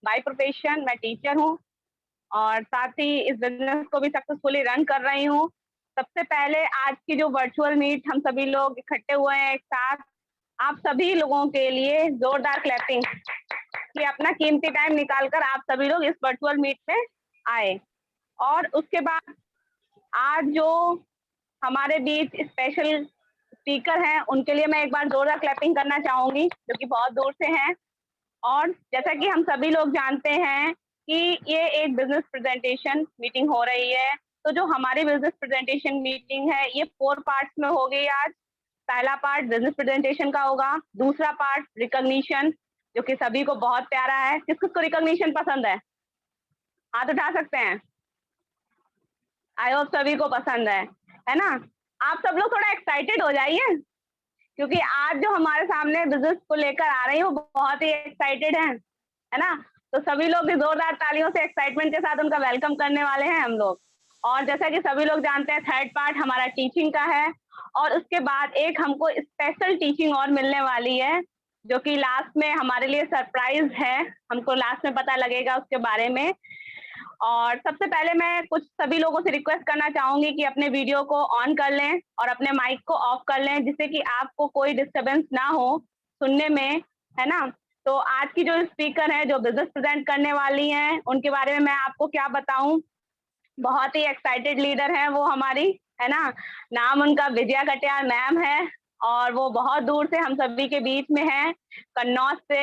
By profession मैं teacher हूँ और साथ ही इस बिज़नेस को भी सक्सेसफुली रन कर रही हूँ। सबसे पहले आज की जो वर्चुअल मीट हम सभी लोग इकट्ठे हुए हैं एक साथ, आप सभी लोगों के लिए ज़ोरदार क्लैपिंग कि अपना कीमती टाइम निकाल कर आप सभी लोग इस वर्चुअल मीट में आए। और उसके बाद आज जो हमारे बीच स्पेशल स्पीकर हैं, उनके लिए मैं एक बार ज़ोरदार क्लैपिंग करना चाहूँगी, जो कि बहुत दूर से हैं। और जैसा कि हम सभी लोग जानते हैं कि ये एक बिज़नेस प्रेज़ेंटेशन मीटिंग हो रही है, तो जो हमारी बिज़नेस प्रेज़ेंटेशन मीटिंग है, ये 4 पार्ट्स में हो गई आज। पहला पार्ट बिज़नेस प्रेज़ेंटेशन का होगा, दूसरा पार्ट रिकॉग्निशन, जो कि सभी को बहुत प्यारा है। किस-किसको रिकॉग्निशन पसंद है? हाथ उठा सकते हैं। आई होप सभी को पसंद है ना? आप सब लोग थोड़ा एक्साइटेड हो जाइए, क्योंकि आज जो हमारे सामने बिज़नेस को लेकर आ रही हैं, वो बहुत ही एक्साइटेड हैं, है ना? तो सभी लोग भी ज़ोरदार तालियों से एक्साइटमेंट के साथ उनका वेलकम करने वाले हैं हम लोग। और जैसा कि सभी लोग जानते हैं, थर्ड पार्ट हमारा टीचिंग का है और उसके बाद एक हमको स्पेशल टीचिंग और मिलने वाली है, जो कि लास्ट में हमारे लिए सरप्राइज़ है। हमको लास्ट में पता लगेगा उसके बारे में। और सबसे पहले मैं कुछ सभी लोगों से रिक्वेस्ट करना चाहूँगी कि अपने वीडियो को ऑन कर लें और अपने माइक को ऑफ कर लें, जिससे कि आपको कोई डिस्टर्बेंस ना हो सुनने में, है ना? तो आज की जो स्पीकर हैं, जो बिज़नेस प्रेज़ेंट करने वाली हैं, उनके बारे में मैं आपको क्या बताऊँ? बहुत ही एक्साइटेड लीडर हैं वो हमारी, है ना? नाम उनका विजया कटियार मैम है और वो बहुत दूर से हम सभी के बीच में हैं, कन्नौज से,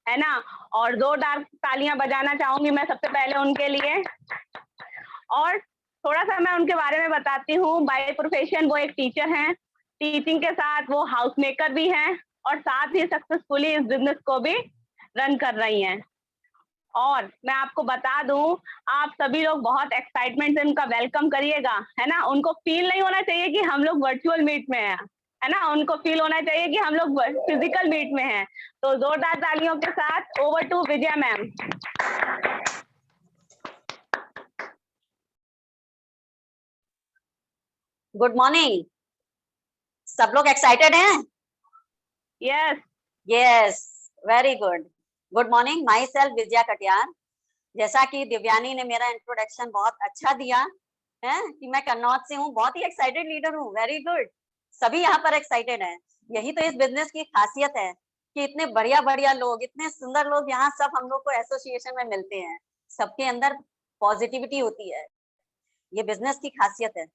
है ना? और ज़ोरदार तालियाँ बजाना चाहूँगी मैं सबसे पहले उनके लिए। और थोड़ा-सा मैं उनके बारे में बताती हूँ, बाय प्रोफ़ेशन वो एक टीचर हैं, टीचिंग के साथ वो हाउस मेकर भी हैं और साथ ही सक्सेसफुली इस बिज़नेस को भी रन कर रही हैं। और मैं आपको बता दूँ, आप सभी लोग बहुत एक्साइटमेंट से उनका वेलकम करिएगा, है ना? उनको फ़ील नहीं होना चाहिए कि हम लोग वर्चुअल मीट में हैं, है ना? उनको फ़ील होना चाहिए कि हम लोग व फिज़िकल मीट में हैं। तो ज़ोरदार तालियों के साथ over to Vijaya ma'am. Good morning. सब लोग एक्साइटेड हैं? Yes. Yes, very good. Good morning, myself Vijaya Katiyar. जैसा कि दिव्यानी ने मेरा इंट्रोडक्शन बहुत अच्छा दिया है कि मैं कन्नौज से हूँ, बहुत ही एक्साइटेड लीडर हूँ। वेरी गुड, सभी यहाँ पर एक्साइटेड हैं। यही तो इस बिजनेस की खासियत है कि इतने बढ़िया बढ़िया लोग, इतने सुंदर लोग यहाँ सब हम लोग को एसोसिएशन में मिलते हैं। सबके अंदर पॉजिटिविटी होती है, ये बिजनेस की खासियत है।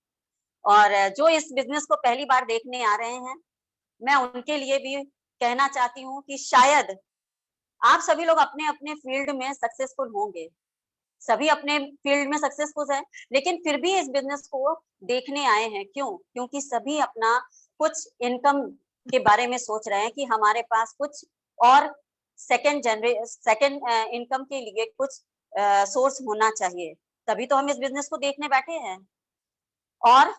और जो इस बिजनेस को पहली बार देखने आ रहे हैं, मैं उनके लिए भी कहना चाहती हूँ कि शायद आप सभी लोग अपने अपने फील्ड में सक्सेसफुल होंगे, सभी अपने फील्ड में सक्सेसफुल है, लेकिन फिर भी इस बिजनेस को देखने आए हैं। क्यों? क्योंकि सभी अपना कुछ इनकम के बारे में सोच रहे हैं कि हमारे पास कुछ और सेकंड इनकम के लिए कुछ सोर्स होना चाहिए, तभी तो हम इस बिजनेस को देखने बैठे हैं। और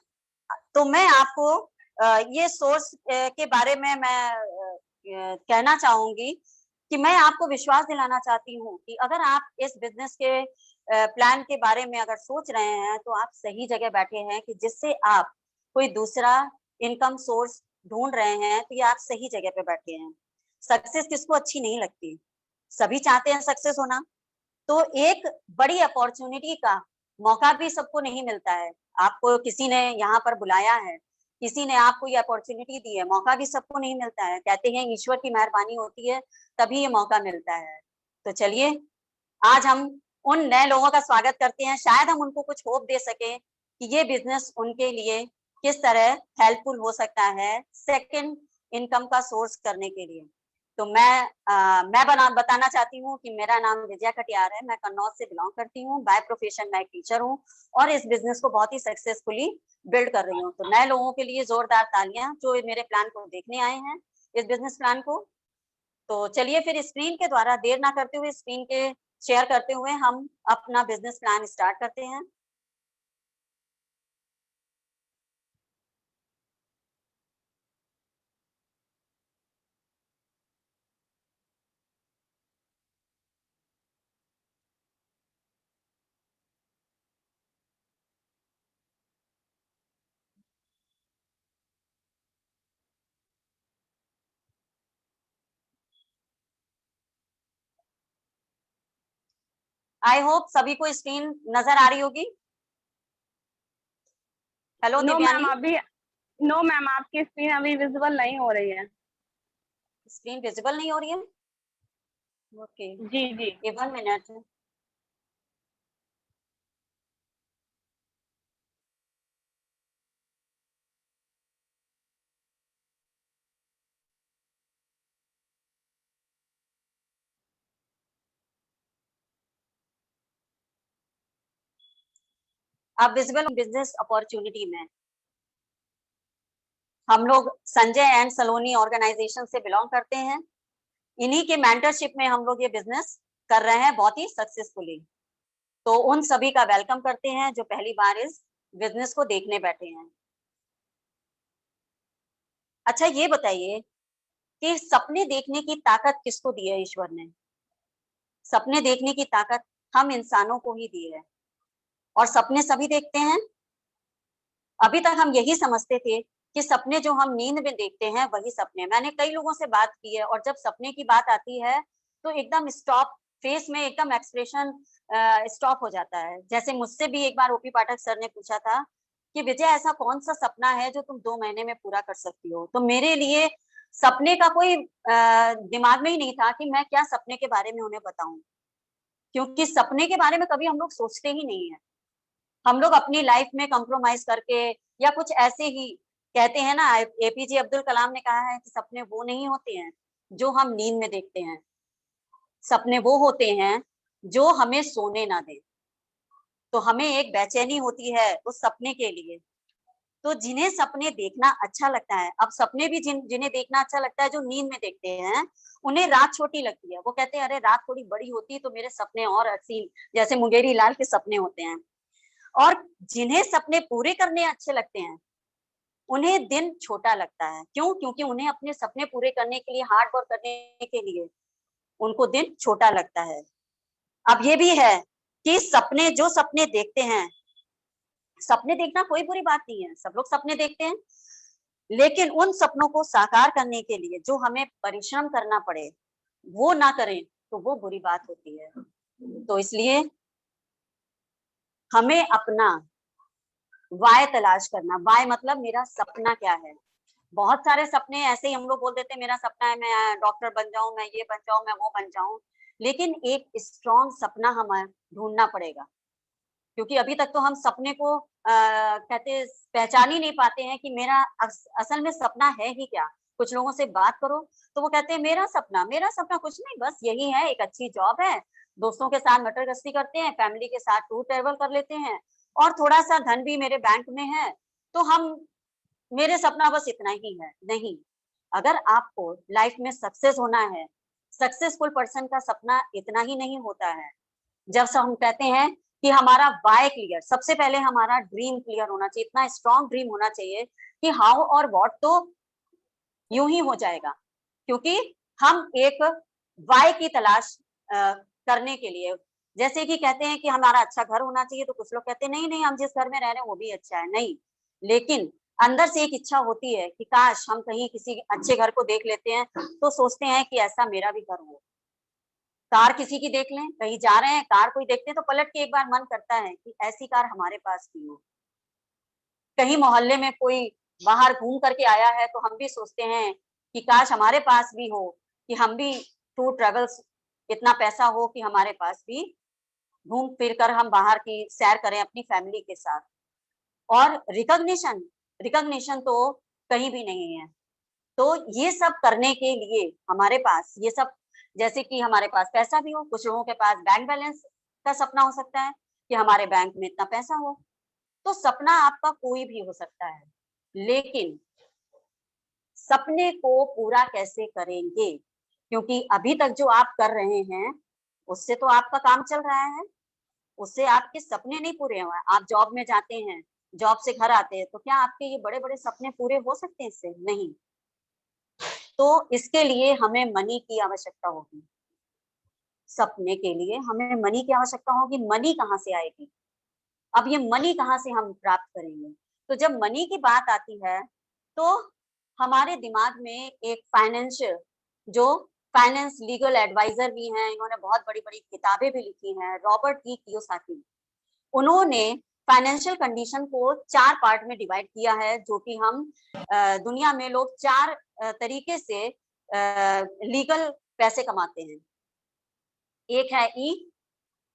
तो मैं आपको ये सोर्स के बारे में मैं कहना चाहूंगी कि मैं आपको विश्वास दिलाना चाहती हूँ कि अगर आप इस बिजनेस के प्लान के बारे में अगर सोच रहे हैं, तो आप सही जगह बैठे हैं कि जिससे आप कोई दूसरा इनकम सोर्स ढूंढ रहे हैं, तो ये आप सही जगह पे बैठे हैं। सक्सेस किसको अच्छी नहीं लगती, सभी चाहते हैं सक्सेस होना। तो एक बड़ी अपॉर्चुनिटी का मौका भी सबको नहीं मिलता है। आपको किसी ने यहाँ पर बुलाया है, किसी ने आपको ये अपॉर्चुनिटी दी है, मौका भी सबको नहीं मिलता है। कहते हैं ईश्वर की मेहरबानी होती है, तभी ये मौका मिलता है। तो चलिए, आज हम उन नए लोगों का स्वागत करते हैं, शायद हम उनको कुछ होप दे सकें कि ये बिजनेस उनके लिए किस तरह हेल्पफुल हो सकता है सेकंड इनकम का सोर्स करने के लिए। तो मैं बताना चाहती हूँ कि मेरा नाम विजया कटियार है, मैं कन्नौज से बिलोंग करती हूँ, बाय प्रोफेशन मैं एक टीचर हूँ और इस बिजनेस को बहुत ही सक्सेसफुली बिल्ड कर रही हूँ। तो नए लोगों के लिए जोरदार तालियां जो मेरे प्लान को देखने आए हैं, इस बिजनेस प्लान को। तो चलिए फिर स्क्रीन के द्वारा देर ना करते हुए, स्क्रीन के शेयर करते हुए हम अपना बिजनेस प्लान स्टार्ट करते हैं। आई होप सभी को स्क्रीन नजर आ रही होगी। हेलो नो मैम, दिव्यानी, अभी नो मैम, आपकी स्क्रीन अभी विजिबल नहीं हो रही है। स्क्रीन विजिबल नहीं हो रही है? ओके, जी जी। ये 1 मिनट। अब विजिबल बिजनेस अपॉर्चुनिटी में हम लोग संजय एंड सलोनी ऑर्गेनाइजेशन से बिलोंग करते हैं। इन्हीं के मेंटरशिप में हम लोग ये बिजनेस कर रहे हैं बहुत ही सक्सेसफुली। तो उन सभी का वेलकम करते हैं जो पहली बार इस बिजनेस को देखने बैठे हैं। अच्छा ये बताइए कि सपने देखने की ताकत किसको दी है ईश्वर ने? सपने देखने की ताकत हम इंसानों को ही दी है। और सपने सभी देखते हैं। अभी तक हम यही समझते थे कि सपने जो हम नींद में देखते हैं वही सपने। मैंने कई लोगों से बात की है और जब सपने की बात आती है तो एकदम स्टॉप, फेस में एकदम एक्सप्रेशन स्टॉप हो जाता है। जैसे मुझसे भी एक बार ओपी पाठक सर ने पूछा था कि विजय ऐसा कौन सा सपना है जो तुम 2 महीने में पूरा कर सकती हो? तो मेरे लिए सपने का कोई दिमाग में ही नहीं था कि मैं क्या सपने के बारे में उन्हें बताऊं, क्योंकि सपने के बारे में कभी हम लोग सोचते ही नहीं है। हम लोग अपनी लाइफ में कॉम्प्रोमाइज करके या कुछ ऐसे ही कहते हैं ना, एपीजे अब्दुल कलाम ने कहा है कि सपने वो नहीं होते हैं जो हम नींद में देखते हैं, सपने वो होते हैं जो हमें सोने ना दें। तो हमें एक बेचैनी होती है उस सपने के लिए। तो जिन्हें सपने देखना अच्छा लगता है, अब सपने भी जिन्हें देखना अच्छा लगता है जो नींद में देखते हैं, उन्हें रात छोटी लगती है। वो कहते हैं अरे रात थोड़ी बड़ी होती तो मेरे सपने और हसीन, जैसे मुंगेरी लाल के सपने होते हैं। और जिन्हें सपने पूरे करने अच्छे लगते हैं उन्हें दिन छोटा लगता है। क्यों? क्योंकि उन्हें अपने सपने पूरे करने के लिए, हार्ड वर्क करने के लिए उनको दिन छोटा लगता है। अब ये भी है कि सपने, जो सपने देखते हैं, सपने देखना कोई बुरी बात नहीं है, सब लोग सपने देखते हैं, लेकिन उन सपनों को साकार करने के लिए जो हमें परिश्रम करना पड़े वो ना करें तो वो बुरी बात होती है। तो इसलिए हमें अपना वाय तलाश करना। वाय मतलब मेरा सपना क्या है। बहुत सारे सपने ऐसे ही हम लोग बोल देते हैं मेरा सपना है मैं डॉक्टर बन जाऊं, मैं ये बन जाऊं, मैं वो बन जाऊं। लेकिन एक स्ट्रॉन्ग सपना हमें ढूंढना पड़ेगा, क्योंकि अभी तक तो हम सपने को कहते पहचान ही नहीं पाते हैं कि मेरा असल में सपना है ही क्या। कुछ लोगों से बात करो तो वो कहते हैं मेरा सपना कुछ नहीं, बस यही है, एक अच्छी जॉब है, दोस्तों के साथ मटर गश्ती करते हैं, फैमिली के साथ टूर ट्रेवल कर लेते हैं और थोड़ा सा धन भी मेरे बैंक में है, तो हम, मेरे सपना बस इतना ही है। नहीं, अगर आपको लाइफ में सक्सेस होना है, सक्सेसफुल पर्सन का सपना इतना ही नहीं होता है। जब से हम कहते हैं कि हमारा वाई क्लियर, सबसे पहले हमारा ड्रीम क्लियर होना चाहिए। इतना स्ट्रॉन्ग ड्रीम होना चाहिए कि हाउ और व्हाट तो यूं ही हो जाएगा, क्योंकि हम एक वाई की तलाश करने के लिए, जैसे कि कहते हैं कि हमारा अच्छा घर होना चाहिए, तो कुछ लोग कहते हैं नहीं नहीं हम जिस घर में रह रहे हैं वो भी अच्छा है। नहीं, लेकिन अंदर से एक इच्छा होती है कि काश हम कहीं किसी अच्छे घर को देख लेते हैं तो सोचते हैं कि ऐसा मेरा भी घर हो। कार किसी की देख लें, कहीं जा रहे हैं कार कोई देखते हैं तो पलट के एक बार मन करता है कि ऐसी कार हमारे पास भी हो। कहीं मोहल्ले में कोई बाहर घूम करके आया है तो हम भी सोचते हैं कि काश हमारे पास भी हो, कि हम भी टूर ट्रेवल्स, इतना पैसा हो कि हमारे पास भी घूम फिर कर हम बाहर की सैर करें अपनी फैमिली के साथ। और रिकॉग्निशन, रिकॉग्निशन तो कहीं भी नहीं है। तो ये सब करने के लिए हमारे पास ये सब, जैसे कि हमारे पास पैसा भी हो, कुछ लोगों के पास बैंक बैलेंस का सपना हो सकता है कि हमारे बैंक में इतना पैसा हो। तो सपना आपका कोई भी हो सकता है, लेकिन सपने को पूरा कैसे करेंगे? क्योंकि अभी तक जो आप कर रहे हैं उससे तो आपका काम चल रहा है, उससे आपके सपने नहीं पूरे हुए। आप जॉब में जाते हैं, जॉब से घर आते हैं, तो क्या आपके ये बड़े बड़े सपने पूरे हो सकते हैं इससे? नहीं। तो इसके लिए हमें मनी की आवश्यकता होगी। सपने के लिए हमें मनी की आवश्यकता होगी। मनी कहाँ से आएगी? अब ये मनी कहाँ से हम प्राप्त करेंगे? तो जब मनी की बात आती है तो हमारे दिमाग में एक फाइनेंशियल जो फाइनेंस लीगल एडवाइजर भी हैं, इन्होंने बहुत बड़ी बड़ी किताबें भी लिखी हैं, रॉबर्ट ई कियोसाकी। उन्होंने फाइनेंशियल कंडीशन को 4 पार्ट में डिवाइड किया है, जो कि हम दुनिया में लोग 4 तरीके से लीगल पैसे कमाते हैं। एक है ई,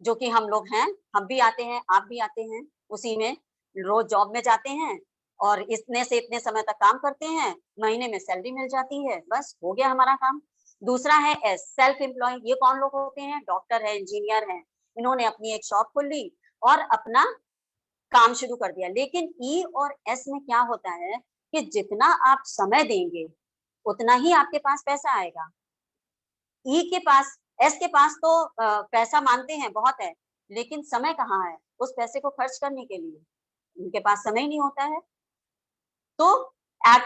जो कि हम लोग हैं, हम भी आते हैं, आप भी आते हैं, उसी में रोज जॉब में जाते हैं और इतने से इतने समय तक काम करते हैं, महीने में सैलरी मिल जाती है, बस हो गया हमारा काम। दूसरा है एस, सेल्फ एम्प्लॉय। ये कौन लोग होते हैं? डॉक्टर है, इंजीनियर है, इन्होंने अपनी एक शॉप खोल ली और अपना काम शुरू कर दिया। लेकिन ई और एस में क्या होता है कि जितना आप समय देंगे उतना ही आपके पास पैसा आएगा। ई के पास, एस के पास तो पैसा मानते हैं बहुत है, लेकिन समय कहाँ है उस पैसे को खर्च करने के लिए? उनके पास समय ही नहीं होता है। तो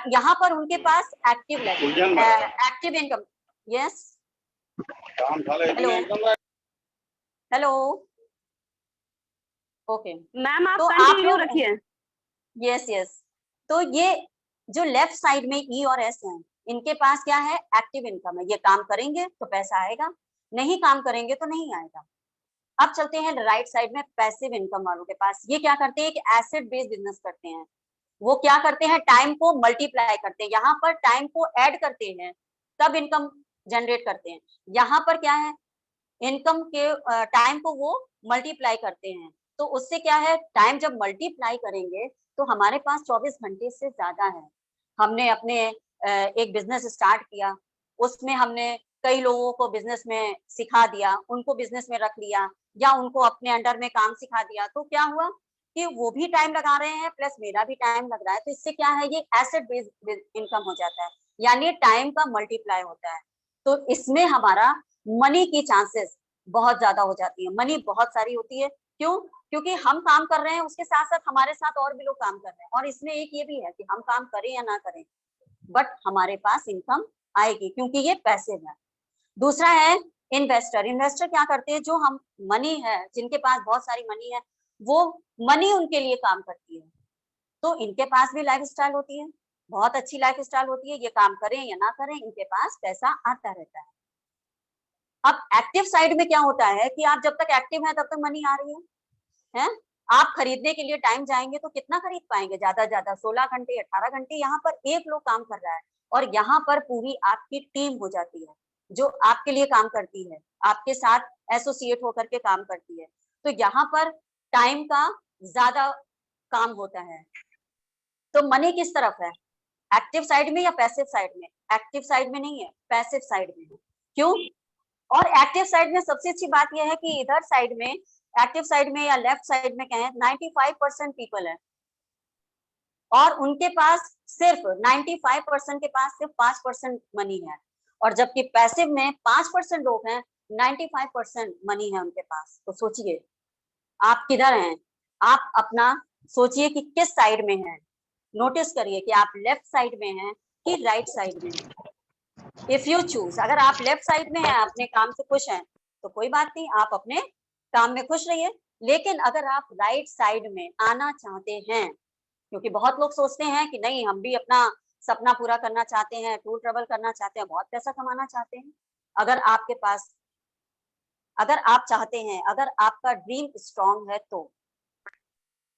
यहाँ पर उनके पास active income. Yes, hello hello, okay ma'am आप तो कंटिन्यू रखिए। यस यस, तो ये जो लेफ्ट साइड में ई और एस हैं, इनके पास क्या है? एक्टिव इनकम है। ये काम करेंगे तो पैसा आएगा, नहीं काम करेंगे तो नहीं आएगा। अब चलते हैं राइट साइड में, पैसिव इनकम वालों के पास। ये क्या करते हैं? एक एसेट बेस्ड बिजनेस करते हैं। वो क्या करते हैं? टाइम को मल्टीप्लाई करते हैं। यहाँ पर टाइम को ऐड करते हैं तब इनकम जनरेट करते हैं। यहाँ पर क्या है? इनकम के टाइम को वो मल्टीप्लाई करते हैं। तो उससे क्या है? टाइम जब मल्टीप्लाई करेंगे तो हमारे पास 24 घंटे से ज्यादा है। हमने अपने एक बिजनेस स्टार्ट किया, उसमें हमने कई लोगों को बिजनेस में सिखा दिया, उनको बिजनेस में रख लिया या उनको अपने अंडर में काम सिखा दिया, तो क्या हुआ कि वो भी टाइम लगा रहे हैं प्लस मेरा भी टाइम लग रहा है। तो इससे क्या है? ये एसेट बेस्ड इनकम हो जाता है, यानी टाइम का मल्टीप्लाई होता है। तो इसमें हमारा मनी की चांसेस बहुत ज्यादा हो जाती है, मनी बहुत सारी होती है। क्यों? क्योंकि हम काम कर रहे हैं, उसके साथ साथ हमारे साथ और भी लोग काम कर रहे हैं, और इसमें एक ये भी है कि हम काम करें या ना करें बट हमारे पास इनकम आएगी, क्योंकि ये पैसिव है। दूसरा है इन्वेस्टर। इन्वेस्टर क्या करते हैं? जो हम मनी है, जिनके पास बहुत सारी मनी है, वो मनी उनके लिए काम करती है। तो इनके पास भी लाइफ स्टाइल होती है, बहुत अच्छी लाइफ स्टाइल होती है। ये काम करें या ना करें, इनके पास पैसा आता रहता है। अब एक्टिव साइड में क्या होता है कि आप जब तक एक्टिव है तब तक मनी आ रही है? आप खरीदने के लिए टाइम जाएंगे तो कितना खरीद पाएंगे? ज्यादा ज्यादा 16 घंटे 18 घंटे। यहाँ पर एक लोग काम कर रहा है और यहाँ पर पूरी आपकी टीम हो जाती है जो आपके लिए काम करती है, आपके साथ एसोसिएट होकर के काम करती है। तो यहाँ पर टाइम का ज्यादा काम होता है। तो मनी किस तरफ है? एक्टिव साइड में या पैसिव साइड में? एक्टिव साइड में नहीं है, पैसिव साइड में है। क्यों? और एक्टिव साइड में सबसे अच्छी बात यह है कि इधर साइड में, एक्टिव साइड में या लेफ्ट साइड में कहें, 95% पीपल है और उनके पास सिर्फ 95% के पास सिर्फ 5% मनी है। और जबकि पैसिव में 5% लोग हैं, 95% मनी है उनके पास। तो सोचिए आप किधर हैं? आप अपना सोचिए कि किस साइड में हैं। नोटिस करिए कि आप लेफ्ट साइड में हैं कि राइट साइड में हैं। इफ यू चूज, अगर आप लेफ्ट साइड में हैं, अपने काम से खुश हैं, तो कोई बात नहीं, आप अपने काम में खुश रहिए। लेकिन अगर आप राइट साइड में आना चाहते हैं, क्योंकि बहुत लोग सोचते हैं कि नहीं हम भी अपना सपना पूरा करना चाहते हैं, टूर ट्रेवल करना चाहते हैं, बहुत पैसा कमाना चाहते हैं। अगर आपके पास, अगर आप चाहते हैं, अगर आपका ड्रीम स्ट्रांग है, तो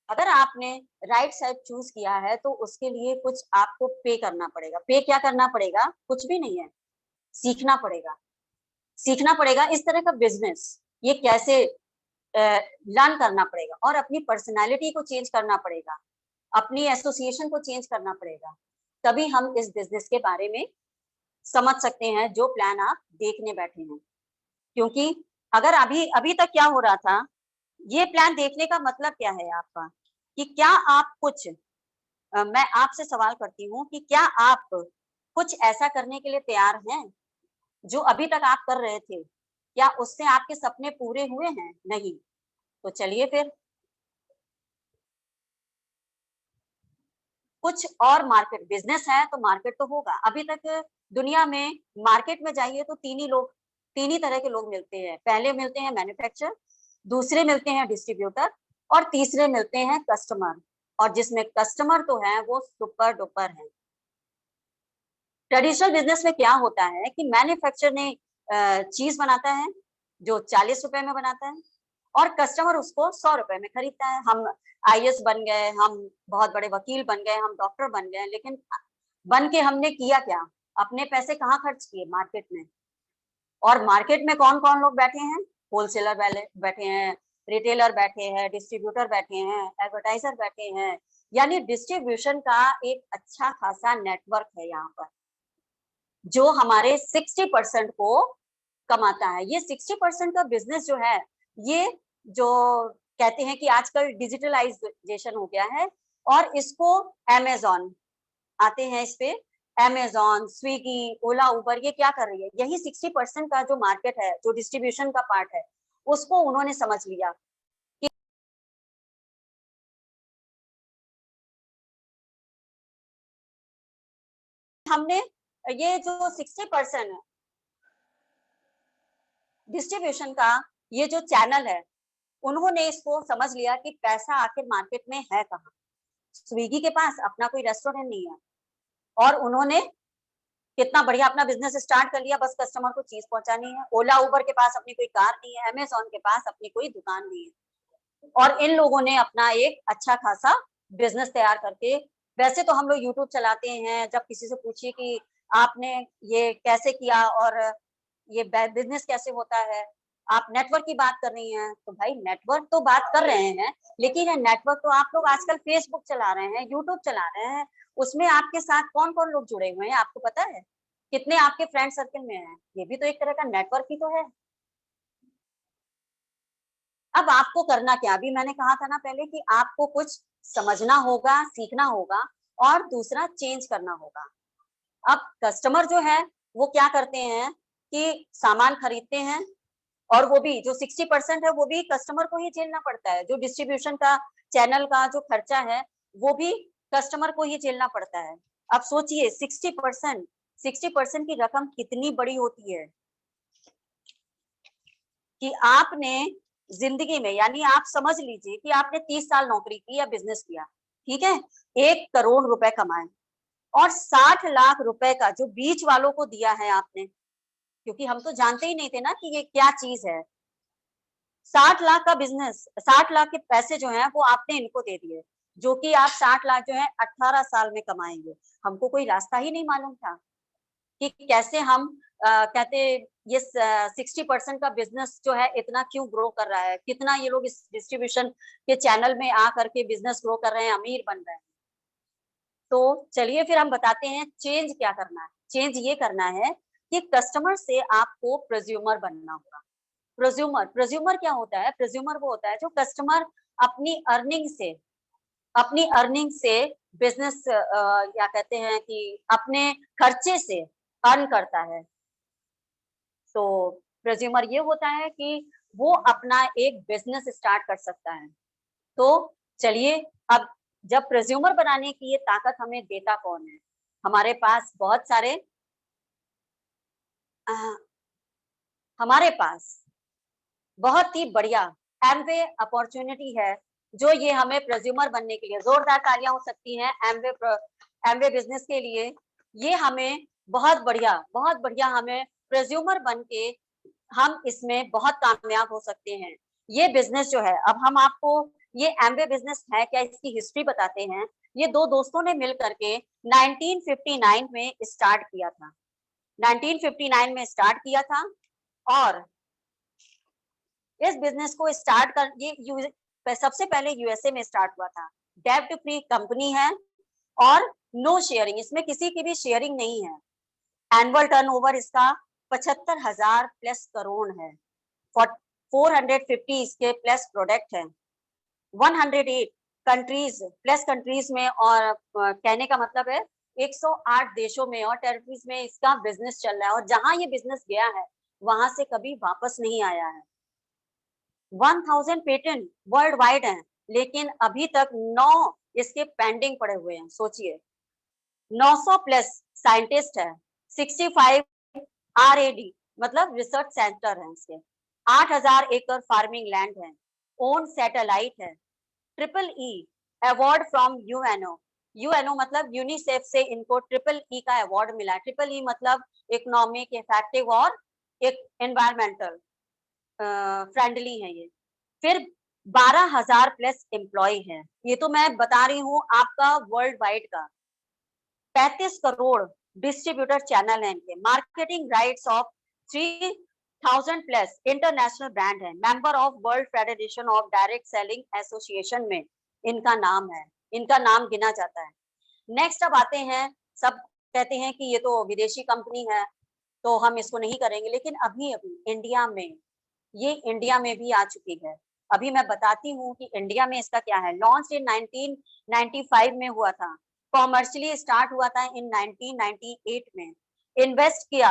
अगर आपने राइट साइड चूज किया है तो उसके लिए कुछ आपको पे करना पड़ेगा। पे क्या करना पड़ेगा? कुछ भी नहीं है, सीखना पड़ेगा। सीखना पड़ेगा इस तरह का बिजनेस ये कैसे लर्न करना पड़ेगा, और अपनी पर्सनालिटी को चेंज करना पड़ेगा, अपनी एसोसिएशन को चेंज करना पड़ेगा। तभी हम इस बिजनेस के बारे में समझ सकते हैं जो प्लान आप देखने बैठे हैं। क्योंकि अगर अभी अभी तक क्या हो रहा था, ये प्लान देखने का मतलब क्या है आपका कि क्या आप कुछ मैं आपसे सवाल करती हूँ कि क्या आप कुछ ऐसा करने के लिए तैयार हैं जो अभी तक आप कर रहे थे? क्या उससे आपके सपने पूरे हुए हैं? नहीं। तो चलिए फिर कुछ और मार्केट, बिजनेस है तो मार्केट तो होगा। अभी तक दुनिया में मार्केट में जाइए तो तीन ही तरह के लोग मिलते हैं। पहले मिलते हैं मैन्युफैक्चरर, दूसरे मिलते हैं डिस्ट्रीब्यूटर, और तीसरे मिलते हैं कस्टमर। और जिसमें कस्टमर तो है वो सुपर डुपर है। ट्रेडिशनल बिजनेस में क्या होता है कि मैन्युफैक्चरर ने चीज बनाता है जो 40 रुपए में बनाता है और कस्टमर उसको 100 रुपए में खरीदता है। हम आईएएस बन गए, हम बहुत बड़े वकील बन गए, हम डॉक्टर बन गए, लेकिन बन के हमने किया क्या? अपने पैसे कहाँ खर्च किए? मार्केट में। और मार्केट में कौन कौन लोग बैठे हैं? होलसेलर बैठे हैं, रिटेलर बैठे हैं, डिस्ट्रीब्यूटर बैठे हैं, एडवर्टाइजर बैठे हैं, यानी डिस्ट्रीब्यूशन का एक अच्छा खासा नेटवर्क है यहाँ पर जो हमारे 60% को कमाता है। ये 60% का बिजनेस जो है, ये जो कहते हैं कि आजकल डिजिटलाइजेशन हो गया है और इसको अमेज़न आते हैं इस पे, अमेज़न, स्विगी, ओला, उबर ये क्या कर रही है? यही 60% का जो मार्केट है, जो डिस्ट्रीब्यूशन का पार्ट है, उसको उन्होंने समझ लिया कि हमने ये जो 60% है डिस्ट्रीब्यूशन का, ये जो चैनल है, उन्होंने इसको समझ लिया कि पैसा आखिर मार्केट में है कहाँ? स्विगी के पास अपना कोई रेस्टोरेंट नहीं है और उन्होंने कितना बढ़िया अपना बिजनेस स्टार्ट कर लिया, बस कस्टमर को चीज पहुंचानी है। ओला, उबर के पास अपनी कोई कार नहीं है, अमेज़न के पास अपनी कोई दुकान नहीं है और इन लोगों ने अपना एक अच्छा खासा बिजनेस तैयार करके, वैसे तो हम लोग यूट्यूब चलाते हैं, जब किसी से पूछिए कि आपने ये कैसे किया और ये बिजनेस कैसे होता है, आप नेटवर्क की बात कर रही हैं, तो भाई नेटवर्क तो बात कर रहे हैं, लेकिन ये नेटवर्क तो आप लोग आजकल फेसबुक चला रहे हैं, यूट्यूब चला रहे हैं, उसमें आपके साथ कौन कौन लोग जुड़े हुए हैं आपको पता है? कितने आपके फ्रेंड सर्कल में हैं? ये भी तो एक तरह का नेटवर्क ही तो है। अब आपको करना क्या? अभी मैंने कहा था ना पहले कि आपको कुछ समझना होगा, सीखना होगा और दूसरा चेंज करना होगा। अब कस्टमर जो है वो क्या करते हैं कि सामान खरीदते हैं और वो भी जो 60% है वो भी कस्टमर को ही झेलना पड़ता है। जो डिस्ट्रीब्यूशन का चैनल का जो खर्चा है वो भी कस्टमर को ही झेलना पड़ता है। अब सोचिए 60% की रकम कितनी बड़ी होती है कि आपने जिंदगी में, यानी आप समझ लीजिए कि आपने 30 साल नौकरी की या बिजनेस किया, ठीक है, 1 करोड़ रुपए कमाए और 60 लाख रुपए का जो बीच वालों को दिया है आपने, क्योंकि हम तो जानते ही नहीं थे ना कि ये क्या चीज है। 60 लाख का बिजनेस, 60 लाख के पैसे जो हैं वो आपने इनको दे दिए, जो कि आप 60 लाख जो है 18 साल में कमाएंगे। हमको कोई रास्ता ही नहीं मालूम था कि कैसे हम कहते ये 60% का बिजनेस जो है इतना क्यों ग्रो कर रहा है, कितना ये लोग इस डिस्ट्रीब्यूशन के चैनल में आ करके बिजनेस ग्रो कर रहे हैं, अमीर बन रहे हैं। तो चलिए फिर हम बताते हैं चेंज क्या करना है। चेंज ये करना है कि कस्टमर से आपको प्रोज्यूमर बनना होगा। प्रोज्यूमर क्या होता है? प्रोज्यूमर वो होता है जो कस्टमर अपनी अर्निंग से बिजनेस या कहते हैं कि अपने खर्चे से अर्न करता है। तो प्रोज्यूमर ये होता है कि वो अपना एक बिजनेस स्टार्ट कर सकता है। तो चलिए, अब जब प्रोज्यूमर बनाने की ये ताकत हमें देता कौन है? हमारे पास बहुत सारे अ, हमारे पास बहुत ही बढ़िया एमवे अपॉर्चुनिटी है जो ये हमें प्रोज्यूमर बनने के लिए, जोरदार तालियां हो सकती हैं एमवे बिजनेस के लिए। ये हमें बहुत बढ़िया हमें प्रोज्यूमर बन के हम इसमें बहुत कामयाब हो सकते हैं। ये बिजनेस जो है, अब हम आपको ये एमवे बिजनेस है क्या इसकी हिस्ट्री बताते हैं। ये दो दोस्तों ने मिल करके 1959 में स्टार्ट किया था। 1959 में स्टार्ट किया था और इस बिजनेस को स्टार्ट कर ये सबसे पहले यूएसए में स्टार्ट हुआ था। डेब्ट फ्री कंपनी है और नो शेयरिंग, इसमें किसी की भी शेयरिंग नहीं है। एनुअल टर्नओवर इसका 75,000 प्लस करोड़ है। 450 इसके प्लस प्रोडक्ट है। 108 कंट्रीज प्लस कंट्रीज में, और कहने का मतलब है 108 देशों में और टेरिटरीज में इसका बिजनेस चल रहा है और जहां ये बिजनेस गया है वहां से कभी वापस नहीं आया है। 1000 पेटेंट वर्ल्ड वाइड हैं, लेकिन अभी तक 9 इसके पेंडिंग पड़े हुए हैं। सोचिए 900 प्लस साइंटिस्ट है, 65 आरएडी मतलब रिसर्च सेंटर है इसके, 8000 एकड़ फार्मिंग लैंड है, ओन सैटेलाइट है, triple E award from UNO. UNO मतलब यूनिसेफ से इनको ट्रिपल ई का अवार्ड मिला है। ट्रिपल ई मतलब इकोनॉमिक, इफेक्टिव और एक एनवायरमेंटल फ्रेंडली है ये। फिर 12,000 प्लस एम्प्लॉय हैं। ये तो मैं बता रही हूँ आपका वर्ल्ड वाइड का। 35 करोड़ डिस्ट्रीब्यूटर चैनल है इनके। Marketing rights of 3,000 plus international brand है। Member of World Federation of Direct Selling Association में इनका नाम है, इनका नाम गिना जाता है। नेक्स्ट अब आते हैं, सब कहते हैं कि ये तो विदेशी कंपनी है तो हम इसको नहीं करेंगे, लेकिन अभी अभी इंडिया में, ये इंडिया में भी आ चुकी है। अभी मैं बताती हूँ कि इंडिया में इसका क्या है। लॉन्च इन 1995 में हुआ था, कॉमर्शियली स्टार्ट हुआ था इन 1998 में। इन्वेस्ट किया,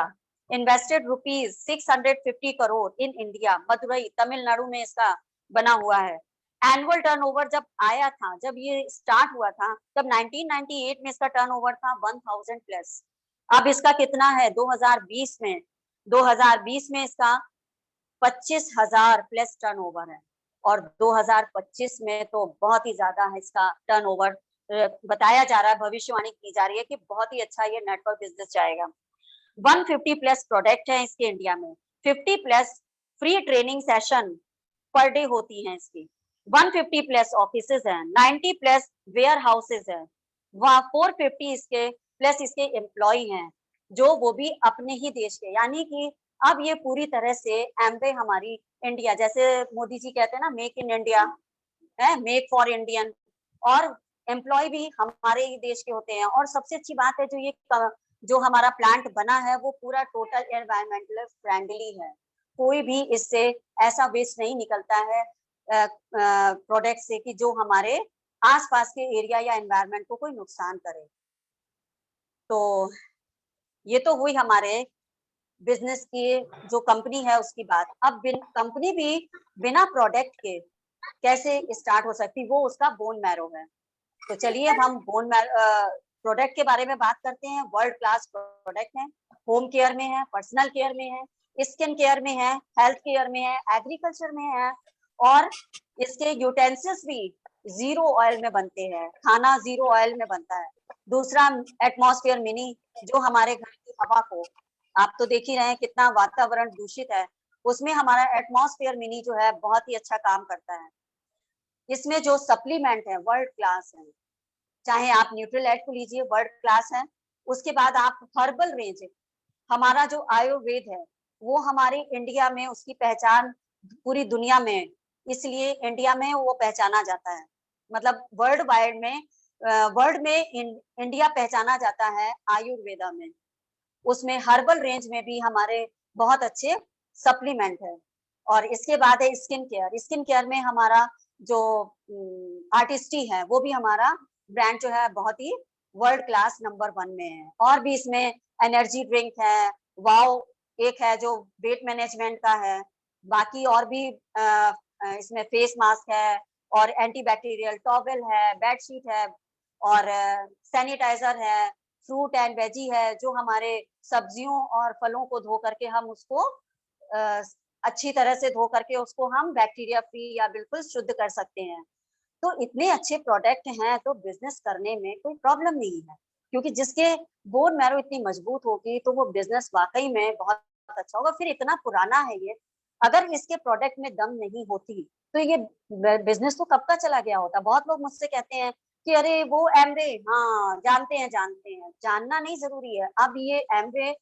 invested rupees 650 crore in India, Madurai Tamil Nadu में इसका बना हुआ है। एनुअल टर्नओवर जब आया था, जब ये स्टार्ट हुआ था, तब 1998 में इसका टर्नओवर था 1000 प्लस। अब इसका कितना है 2020 में? 2020 में इसका 25,000 प्लस टर्नओवर है, और 2025 में तो बहुत ही ज्यादा है इसका टर्नओवर। बताया जा रहा है, भविष्यवाणी की जा रही है कि बहुत ही अच्छा ये नेटवर्क बिजनेस जाएगा। 150 प्लस प्रोडक्ट है इसके इंडिया में। 50 plus free training session per day होती हैं इसकी। 150 प्लस ऑफिसेज हैं। 90 प्लस वेयर हाउसेज है। वहाँ 450 इसके प्लस इसके एम्प्लॉय हैं, जो वो भी अपने ही देश के। यानी कि अब ये पूरी तरह से एमवे हमारी इंडिया, जैसे मोदी जी कहते हैं ना, मेक इन इंडिया है, मेक फॉर इंडियन, और एम्प्लॉय भी हमारे ही देश के होते हैं। और सबसे अच्छी बात है, जो हमारा प्लांट बना है वो पूरा टोटल एनवायरमेंटल फ्रेंडली है। कोई भी इससे ऐसा वेस्ट नहीं निकलता है प्रोडक्ट से कि जो हमारे आसपास के एरिया या एनवायरमेंट को कोई नुकसान करे। तो ये तो हुई हमारे बिजनेस की, जो कंपनी है उसकी बात। अब कंपनी भी बिना प्रोडक्ट के कैसे स्टार्ट हो सकती, वो उसका बोन मैरो है। तो चलिए अब हम बोन प्रोडक्ट के बारे में बात करते हैं। वर्ल्ड क्लास प्रोडक्ट है, होम केयर में है, पर्सनल केयर में है, स्किन केयर में है, हेल्थ केयर में है, एग्रीकल्चर में है, और इसके यूटेंसिल्स भी जीरो ऑयल में बनते हैं, खाना जीरो ऑयल में बनता है। दूसरा एटमॉस्फेयर मिनी, जो हमारे घर की हवा को, आप तो देख ही रहे हैं कितना वातावरण दूषित है, उसमें हमारा एटमॉस्फेयर मिनी जो है बहुत ही अच्छा काम करता है। इसमें जो सप्लीमेंट है वर्ल्ड क्लास है, चाहे आप न्यूट्रल को लीजिए, वर्ल्ड क्लास है। उसके बाद आप हर्बल रेंज, हमारा जो आयुर्वेद है वो हमारे इंडिया में उसकी पहचान पूरी दुनिया में, इसलिए इंडिया में वो पहचाना जाता है, मतलब वर्ल्ड वाइड में, वर्ल्ड में इंडिया पहचाना जाता है आयुर्वेदा में। उसमें हर्बल रेंज में भी हमारे बहुत अच्छे सप्लीमेंट है। और इसके बाद है स्किन केयर। स्किन केयर में हमारा जो आर्टिस्टी है वो भी हमारा ब्रांड जो है बहुत ही वर्ल्ड क्लास नंबर 1 में है। और भी इसमें एनर्जी ड्रिंक है, वाओ एक है जो वेट मैनेजमेंट का है। बाकी और भी इसमें फेस मास्क है, और एंटीबैक्टीरियल टॉवेल है, बेडशीट है, और सैनिटाइजर है, फ्रूट एंड वेजी है, जो हमारे सब्जियों और फलों को धो करके हम उसको अच्छी तरह से धो करके उसको हम बैक्टीरिया फ्री या बिल्कुल शुद्ध कर सकते हैं। तो इतने अच्छे प्रोडक्ट हैं, तो बिजनेस करने में कोई प्रॉब्लम नहीं है, क्योंकि जिसके बोन मैरो इतनी मजबूत होगी तो वो बिजनेस वाकई में बहुत अच्छा होगा। फिर इतना पुराना है ये, अगर इसके प्रोडक्ट में दम नहीं होती तो ये बिजनेस तो कब का चला गया होता। बहुत लोग मुझसे कहते हैं कि अरे वो एमवे, हाँ जानते हैं, जानना नहीं जरूरी है। अब ये एमवे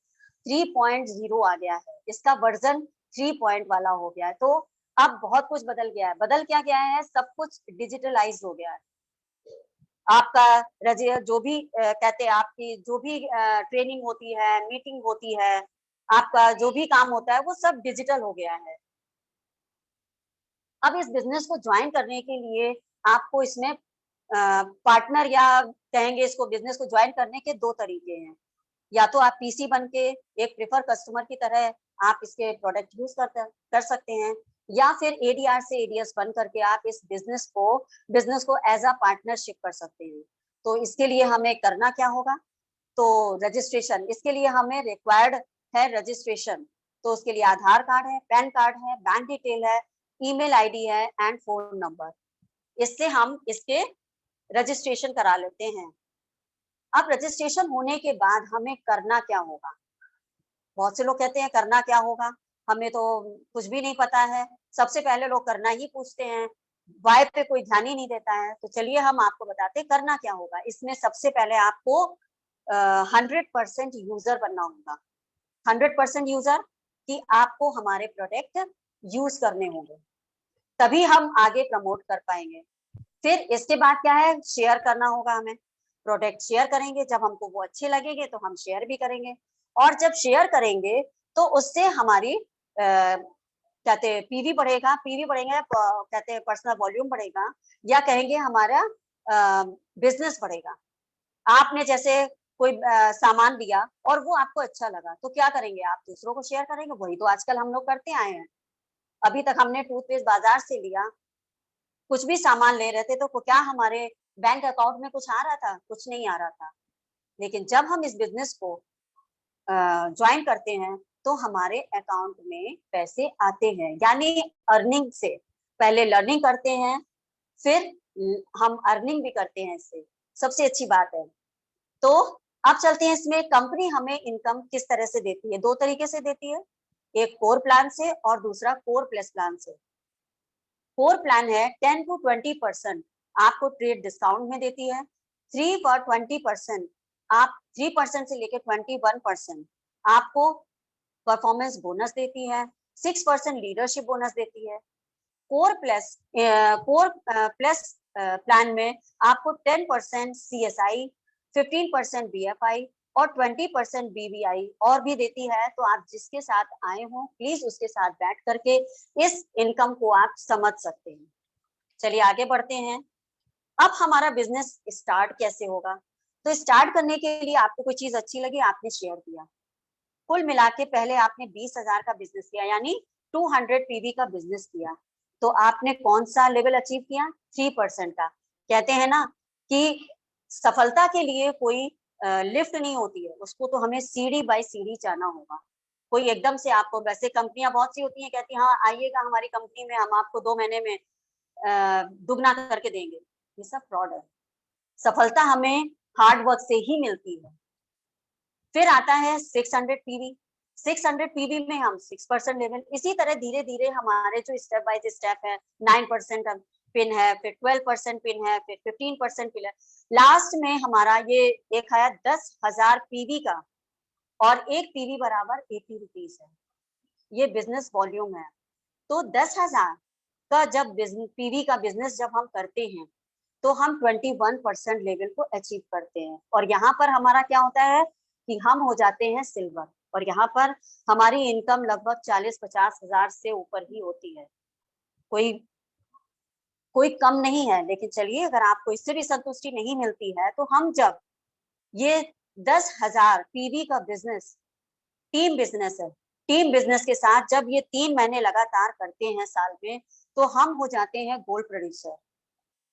3.0 आ गया है, इसका वर्जन 3 वाला हो गया है। तो अब बहुत कुछ बदल गया है। बदल क्या गया है, सब कुछ डिजिटलाइज हो गया है। आपका जो भी कहते हैं, आपकी जो भी ट्रेनिंग होती है, मीटिंग होती है, आपका जो भी काम होता है वो सब डिजिटल हो गया है। अब इस बिजनेस को ज्वाइन करने के लिए आपको इसमें पार्टनर, या कहेंगे इसको, बिजनेस को ज्वाइन करने के 2 तरीके हैं। या तो आप पीसी बन के एक प्रेफर कस्टमर की तरह आप इसके प्रोडक्ट यूज कर सकते हैं, या फिर एडीआर से एडीएस बन करके आप इस बिजनेस को एज अ पार्टनरशिप कर सकते हैं। तो इसके लिए हमें करना क्या होगा, तो रजिस्ट्रेशन, इसके लिए हमें रिक्वायर्ड है रजिस्ट्रेशन। तो उसके लिए आधार कार्ड है, पैन कार्ड है, बैंक डिटेल है, ईमेल आईडी है एंड फोन नंबर। इससे हम इसके रजिस्ट्रेशन करा लेते हैं। अब रजिस्ट्रेशन होने के बाद हमें करना क्या होगा, बहुत से लोग कहते हैं करना क्या होगा, हमें तो कुछ भी नहीं पता है। सबसे पहले लोग करना ही पूछते हैं, वाई पे कोई ध्यान ही नहीं देता है। तो चलिए हम आपको बताते हैं करना क्या होगा। इसमें सबसे पहले आपको 100% यूजर बनना होगा। 100% यूजर कि आपको हमारे प्रोडक्ट यूज करने होंगे, तभी हम आगे प्रमोट कर पाएंगे। फिर इसके बाद क्या है, शेयर करना होगा हमें। प्रोडक्ट शेयर करेंगे, जब हमको वो अच्छे लगेंगे तो हम शेयर भी करेंगे, और जब शेयर करेंगे तो उससे हमारी कहते हैं पीवी बढ़ेगा, पीवी बढ़ेगा, कहते हैं पर्सनल वॉल्यूम बढ़ेगा, या कहेंगे हमारा बिजनेस बढ़ेगा। आपने जैसे कोई सामान दिया और वो आपको अच्छा लगा, तो क्या करेंगे, आप दूसरों को शेयर करेंगे। वही तो आजकल हम लोग करते आए हैं। अभी तक हमने टूथपेस्ट बाजार से लिया, कुछ भी सामान ले रहे थे, तो क्या हमारे बैंक अकाउंट में कुछ आ रहा था? कुछ नहीं आ रहा था। लेकिन जब हम इस बिजनेस को ज्वाइन करते हैं तो हमारे अकाउंट में पैसे आते हैं, यानी अर्निंग से पहले लर्निंग करते हैं, फिर हम अर्निंग भी करते हैं इससे। सबसे अच्छी बात है। तो अब चलते हैं इसमें कंपनी हमें इनकम किस तरह से देती है। दो तरीके से देती है, एक कोर प्लान से और दूसरा कोर प्लस प्लान से। कोर प्लान है 10 to 20% आपको ट्रेड डिस्काउंट में देती है। 3 for 20% आप 3% से लेकर 21% आपको परफॉर्मेंस बोनस देती है। 6% लीडरशिप बोनस देती है। कोर प्लस प्लान में आपको 10% CSI, 15% BFI और 20% BBI और भी देती है। तो आप जिसके साथ आए हो प्लीज उसके साथ बैठ करके इस इनकम को आप समझ सकते हैं। चलिए आगे बढ़ते हैं। अब हमारा बिजनेस स्टार्ट कैसे होगा? तो स्टार्ट करने के लिए आपको कोई चीज अच्छी लगी, आपने शेयर किया। कुल मिला के पहले आपने 20,000 का बिजनेस किया, यानी 200 PV का बिजनेस किया। तो आपने कौन सा लेवल अचीव किया? 3% का। कहते हैं ना कि सफलता के लिए कोई लिफ्ट नहीं होती है, उसको तो हमें सीढ़ी बाय सीढ़ी जाना होगा। कोई एकदम से आपको, वैसे कंपनियां बहुत सी होती हैं कहती हैं हाँ आइएगा हमारी कंपनी में, हम आपको 2 महीने में दुगना करके देंगे। ये सब फ्रॉड है। सफलता हमें हार्ड वर्क से ही मिलती है। फिर आता है 600 PV। 600 PV में हम 6% लेवल, इसी तरह धीरे धीरे हमारे जो स्टेप बाय स्टेप है, 9% पिन है, फिर 12% पिन है, फिर 15% पिन है। लास्ट में हमारा ये एक आया 10,000 PV का, और एक PV बराबर 80 रुपीज है। ये बिजनेस वॉल्यूम है। तो 10,000 का जब PV का बिजनेस जब हम करते हैं तो हम 21% लेवल को अचीव करते हैं। और यहाँ पर हमारा क्या होता है कि हम हो जाते हैं सिल्वर, और यहाँ पर हमारी इनकम लगभग 40-50 हजार से ऊपर ही होती है। कोई कम नहीं है। लेकिन चलिए, अगर आपको इससे भी संतुष्टि नहीं मिलती है तो हम जब ये 10,000 PV का बिजनेस टीम बिजनेस है, टीम बिजनेस के साथ जब ये 3 महीने लगातार करते हैं साल में, तो हम हो जाते हैं गोल्ड प्रोड्यूसर।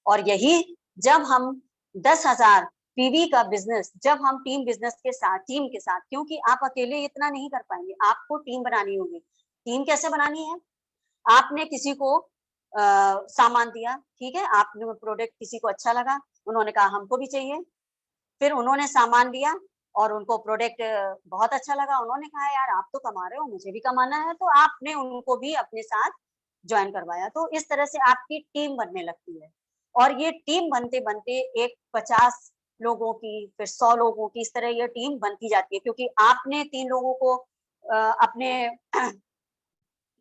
और यही जब हम 10,000 PV का बिजनेस जब हम टीम बिजनेस के साथ, टीम के साथ, क्योंकि आप अकेले इतना नहीं कर पाएंगे, आपको टीम बनानी होगी। टीम कैसे बनानी है? आपने किसी को सामान दिया, ठीक है, आपने प्रोडक्ट किसी को अच्छा लगा, उन्होंने कहा हमको भी चाहिए। फिर उन्होंने सामान लिया और उनको प्रोडक्ट बहुत अच्छा लगा, उन्होंने कहा यार आप तो कमा रहे हो, मुझे भी कमाना है, तो आपने उनको भी अपने साथ ज्वाइन करवाया। तो इस तरह से आपकी टीम बनने लगती है। और ये टीम बनते बनते एक 50 लोगों की, फिर 100 लोगों की, इस तरह ये टीम बनती जाती है, क्योंकि आपने 3 लोगों को अपने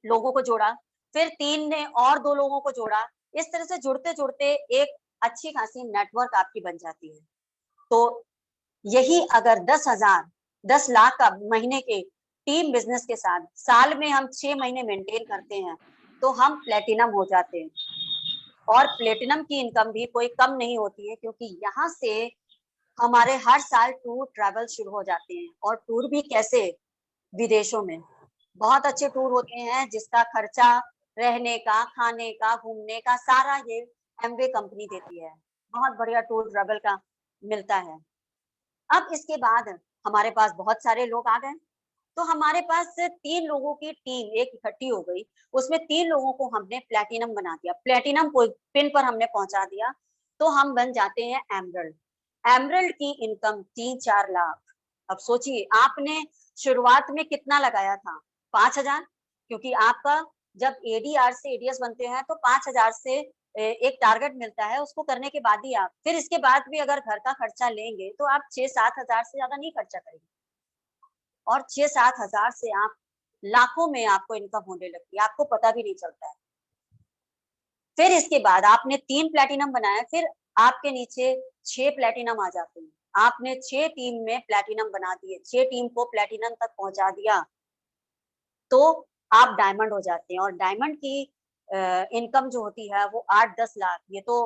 लोगों को जोड़ा, फिर 3 ने और 2 लोगों को जोड़ा। इस तरह से जुड़ते जुड़ते एक अच्छी खासी नेटवर्क आपकी बन जाती है। तो यही अगर 10 लाख का महीने के टीम बिजनेस के साथ साल में हम 6 महीने मेंटेन करते हैं तो हम प्लेटिनम हो जाते हैं। और प्लेटिनम की इनकम भी कोई कम नहीं होती है, क्योंकि यहाँ से हमारे हर साल टूर ट्रैवल शुरू हो जाते हैं। और टूर भी कैसे? विदेशों में बहुत अच्छे टूर होते हैं, जिसका खर्चा रहने का, खाने का, घूमने का सारा ये एमवे कंपनी देती है। बहुत बढ़िया टूर ट्रैवल का मिलता है। अब इसके बाद हमारे पास बहुत सारे लोग आ गए, तो हमारे पास 3 लोगों की टीम एक इकट्ठी हो गई। उसमें 3 लोगों को हमने प्लेटिनम बना दिया, प्लेटिनम को पिन पर हमने पहुंचा दिया, तो हम बन जाते हैं एमरल्ड। एमरल्ड की इनकम 3-4 लाख। अब सोचिए, आपने शुरुआत में कितना लगाया था? 5,000, क्योंकि आपका जब एडीआर से एडीएस बनते हैं तो 5,000 से एक टारगेट मिलता है, उसको करने के बाद ही आप फिर इसके बाद भी अगर घर का खर्चा लेंगे तो आप 6-7 हजार से ज्यादा नहीं खर्चा करेंगे, और 6-7 हजार से आप लाखों में आपको इनकम होने लगती है, आपको पता भी नहीं चलता है। फिर इसके बाद आपने 3 प्लैटिनम बनाया, फिर आपके नीचे 6 प्लैटिनम आ जाते हैं। आपने 6 टीम में प्लैटिनम बना दिए, 6 टीम को प्लैटिनम तक पहुंचा दिया, तो आप डायमंड हो जाते हैं। और डायमंड की इनकम जो होती है वो 8-10 लाख, ये तो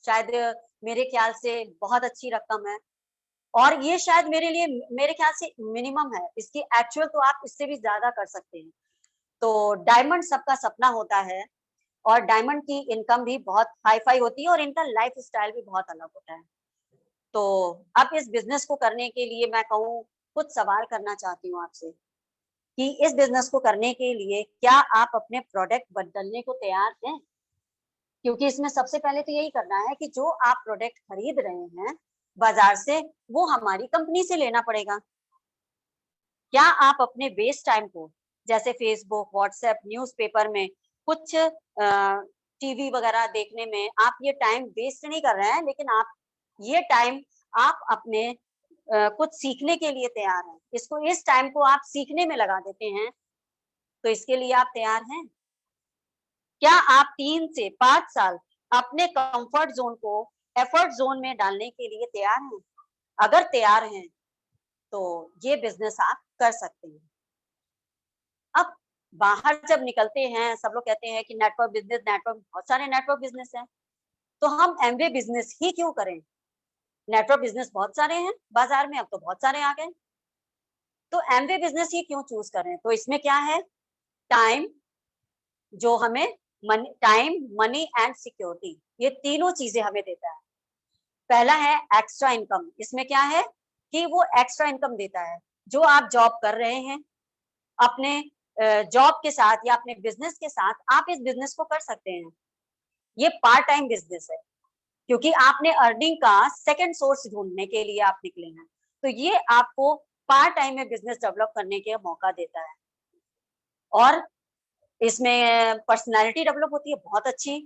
शायद मेरे ख्याल से बहुत अच्छी रकम है, और ये शायद मेरे लिए मेरे ख्याल से मिनिमम है। इसकी एक्चुअल तो आप इससे भी ज्यादा कर सकते हैं। तो डायमंड सबका सपना होता है, और डायमंड की इनकम भी बहुत हाई फाई होती है, और इनका लाइफ स्टाइल भी बहुत अलग होता है। तो अब इस बिजनेस को करने के लिए मैं कहूँ, कुछ सवाल करना चाहती हूँ आपसे कि इस बिजनेस को करने के लिए क्या आप अपने प्रोडक्ट बदलने को तैयार हैं? क्योंकि इसमें सबसे पहले तो यही करना है कि जो आप प्रोडक्ट खरीद रहे हैं बाजार से, वो हमारी कंपनी से लेना पड़ेगा। क्या आप अपने वेस्ट टाइम को, जैसे फेसबुक, व्हाट्सएप, न्यूज़पेपर में कुछ टीवी वगैरह देखने में आप ये टाइम वेस्ट नहीं कर रहे हैं, लेकिन आप ये टाइम आप अपने कुछ सीखने के लिए तैयार हैं, इस टाइम को आप सीखने में लगा देते हैं, तो इसके लिए आप तैयार हैं? क्या आप 3 से 5 साल अपने कंफर्ट जोन को एफर्ट जोन में डालने के लिए तैयार हैं? अगर तैयार हैं तो ये बिजनेस आप कर सकते हैं। अब बाहर जब निकलते हैं, सब लोग कहते हैं कि नेटवर्क, बहुत सारे नेटवर्क बिजनेस हैं, तो हम एमवे बिजनेस ही क्यों करें? नेटवर्क बिजनेस बहुत सारे हैं बाजार में, अब तो बहुत सारे आ गए, तो एमवे बिजनेस ही क्यों चूज करें? तो इसमें क्या है, टाइम, जो हमें टाइम, मनी एंड सिक्योरिटी, ये तीनों चीजें हमें देता है। पहला है एक्स्ट्रा इनकम, इसमें क्या है कि वो एक्स्ट्रा इनकम देता है। जो आप जॉब कर रहे हैं, अपने जॉब के साथ या अपने बिजनेस के साथ आप इस बिजनेस को कर सकते हैं। ये पार्ट टाइम बिजनेस है, क्योंकि आपने अर्निंग का सेकंड सोर्स ढूंढने के लिए आप निकले हैं, तो ये आपको पार्ट टाइम में बिजनेस डेवलप करने का मौका देता है। और इसमें पर्सनालिटी डेवलप होती है बहुत अच्छी,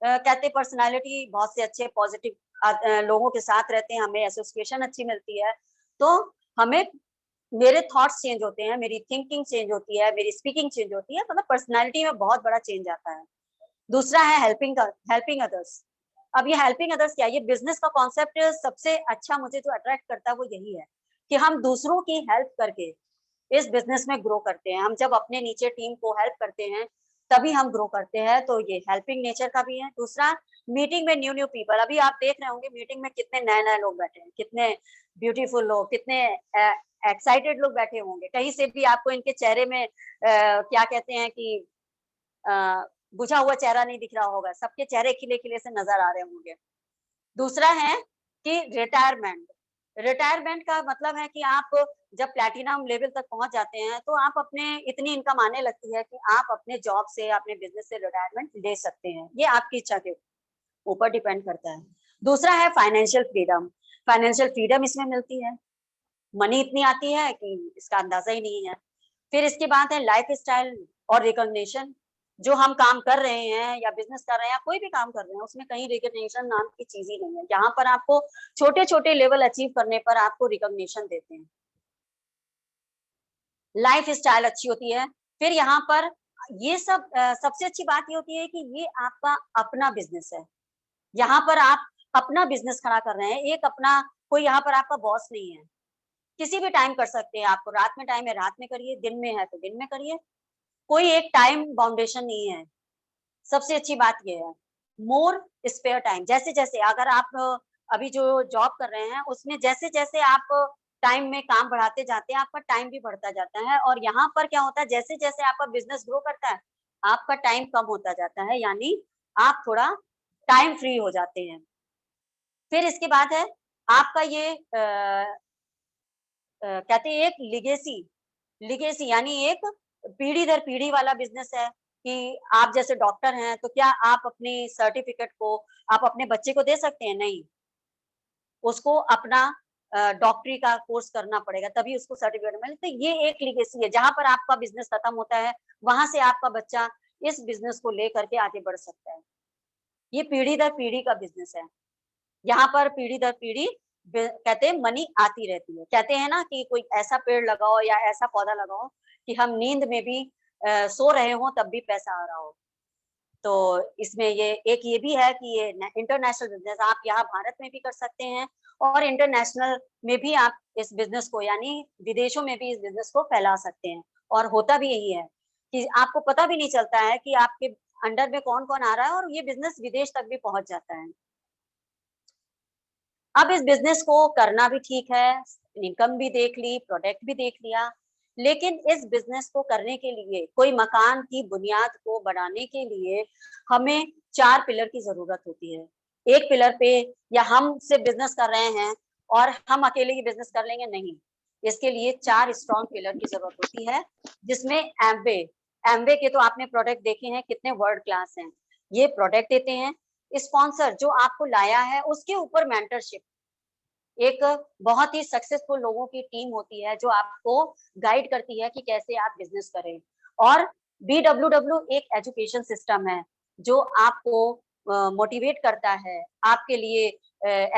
कहते पर्सनालिटी, बहुत से अच्छे पॉजिटिव लोगों के साथ रहते हैं, हमें एसोसिएशन अच्छी मिलती है, तो हमें मेरे थॉट्स चेंज होते हैं, मेरी थिंकिंग चेंज होती है, मेरी स्पीकिंग चेंज होती है, मतलब पर्सनालिटी में बहुत बड़ा चेंज आता है। दूसरा है हेल्पिंग अदर्स। अब ये हेल्पिंग अदर्स क्या है? ये बिजनेस का कॉन्सेप्ट सबसे अच्छा मुझे जो अट्रैक्ट करता है वो यही है कि हम दूसरों की हेल्प करके इस बिजनेस में ग्रो करते हैं। हम जब अपने नीचे टीम को हेल्प करते हैं तभी हम ग्रो करते हैं, तो ये हेल्पिंग नेचर का भी है। दूसरा, मीटिंग में न्यू न्यू पीपल, अभी आप देख रहे होंगे मीटिंग में कितने नए नए लोग बैठे हैं, कितने ब्यूटीफुल लोग, कितने एक्साइटेड लोग बैठे होंगे। कहीं से भी आपको इनके चेहरे में क्या कहते हैं कि बुझा हुआ चेहरा नहीं दिख रहा होगा, सबके चेहरे खिले खिले से नजर आ रहे होंगे। दूसरा है कि रिटायरमेंट। रिटायरमेंट का मतलब है कि आप जब प्लैटिनम लेवल तक पहुंच जाते हैं तो आप अपने इतनी इनकम आने लगती है कि आप अपने जॉब से, अपने बिजनेस से रिटायरमेंट ले सकते हैं। ये आपकी इच्छा के ऊपर डिपेंड करता है। दूसरा है फाइनेंशियल फ्रीडम। फाइनेंशियल फ्रीडम इसमें मिलती है, मनी इतनी आती है कि इसका अंदाजा ही नहीं है। फिर इसके बाद है लाइफ स्टाइल और रिकॉग्निशन। जो हम काम कर रहे हैं या बिजनेस कर रहे हैं या कोई भी काम कर रहे हैं, उसमें कहीं रिकॉग्निशन नाम की चीज ही नहीं है। यहाँ पर आपको छोटे छोटे लेवल अचीव करने पर आपको रिकॉग्निशन देते हैं। लाइफ स्टाइल अच्छी होती है। फिर यहाँ पर ये सब सबसे अच्छी बात ये होती है कि ये आपका अपना बिजनेस है। यहाँ पर आप अपना बिजनेस खड़ा कर रहे हैं, एक अपना, कोई यहाँ पर आपका बॉस नहीं है। किसी भी टाइम कर सकते हैं, आपको रात में टाइम है रात में करिए, दिन में है तो दिन में करिए, कोई एक टाइम बाउंडेशन नहीं है। सबसे अच्छी बात ये है, मोर स्पेयर टाइम। जैसे जैसे अगर आप अभी जो जॉब कर रहे हैं उसमें जैसे जैसे आप टाइम में काम बढ़ाते जाते हैं, आपका टाइम भी बढ़ता जाता है। और यहाँ पर क्या होता है, जैसे जैसे आपका बिजनेस ग्रो करता है आपका टाइम कम होता जाता है, यानी आप थोड़ा टाइम फ्री हो जाते हैं। फिर इसके बाद है आपका ये कहते हैं एक लिगेसी। लिगेसी यानी एक पीढ़ी दर पीढ़ी वाला बिजनेस है कि आप जैसे डॉक्टर हैं तो क्या आप अपनी सर्टिफिकेट को आप अपने बच्चे को दे सकते हैं? नहीं, उसको अपना डॉक्टरी का कोर्स करना पड़ेगा, तभी उसको सर्टिफिकेट मिले। तो ये एक लीगेसी है, जहां पर आपका बिजनेस खत्म होता है वहां से आपका बच्चा इस बिजनेस को लेकर के आगे बढ़ सकता है। ये पीढ़ी दर पीढ़ी का बिजनेस है, यहाँ पर पीढ़ी दर पीढ़ी कहते हैं मनी आती रहती है। कहते हैं ना कि कोई ऐसा पेड़ लगाओ या ऐसा पौधा लगाओ कि हम नींद में भी सो रहे हो तब भी पैसा आ रहा हो। तो इसमें ये भी है कि ये इंटरनेशनल बिजनेस आप यहाँ भारत में भी कर सकते हैं और इंटरनेशनल में भी आप इस बिजनेस को, यानी विदेशों में भी इस बिजनेस को फैला सकते हैं। और होता भी यही है कि आपको पता भी नहीं चलता है कि आपके अंडर में कौन कौन आ रहा है और ये बिजनेस विदेश तक भी पहुंच जाता है। अब इस बिजनेस को करना भी ठीक है, इनकम भी देख ली, प्रोडक्ट भी देख लिया, लेकिन इस बिजनेस को करने के लिए, कोई मकान की बुनियाद को बढ़ाने के लिए हमें 4 पिलर की जरूरत होती है। एक पिलर पे या हम सिर्फ बिजनेस कर रहे हैं और हम अकेले ही बिजनेस कर लेंगे, नहीं। इसके लिए 4 स्ट्रॉन्ग पिलर की जरूरत होती है, जिसमें एमवे के तो आपने प्रोडक्ट देखे हैं कितने वर्ल्ड क्लास हैं। ये प्रोडक्ट देते हैं, स्पॉन्सर जो आपको लाया है उसके ऊपर मेंटरशिप, एक बहुत ही सक्सेसफुल लोगों की टीम होती है जो आपको गाइड करती है कि कैसे आप बिजनेस करें। और BWW एक एजुकेशन सिस्टम है जो आपको मोटिवेट करता है, आपके लिए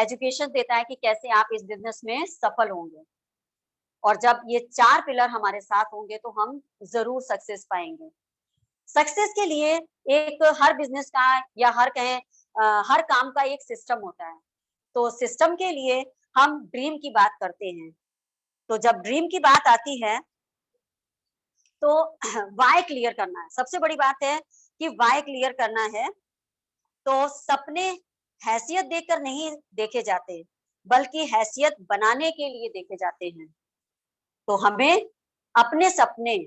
एजुकेशन देता है कि कैसे आप इस बिजनेस में सफल होंगे। और जब ये 4 पिलर हमारे साथ होंगे तो हम जरूर सक्सेस पाएंगे। सक्सेस के लिए एक हर बिजनेस का या हर काम का एक सिस्टम होता है। तो सिस्टम के लिए हम ड्रीम की बात करते हैं। तो जब ड्रीम की बात आती है तो वाई क्लियर करना है, सबसे बड़ी बात है कि वाई क्लियर करना है। तो सपने हैसियत देखकर नहीं देखे जाते, बल्कि हैसियत बनाने के लिए देखे जाते हैं। तो हमें अपने सपने,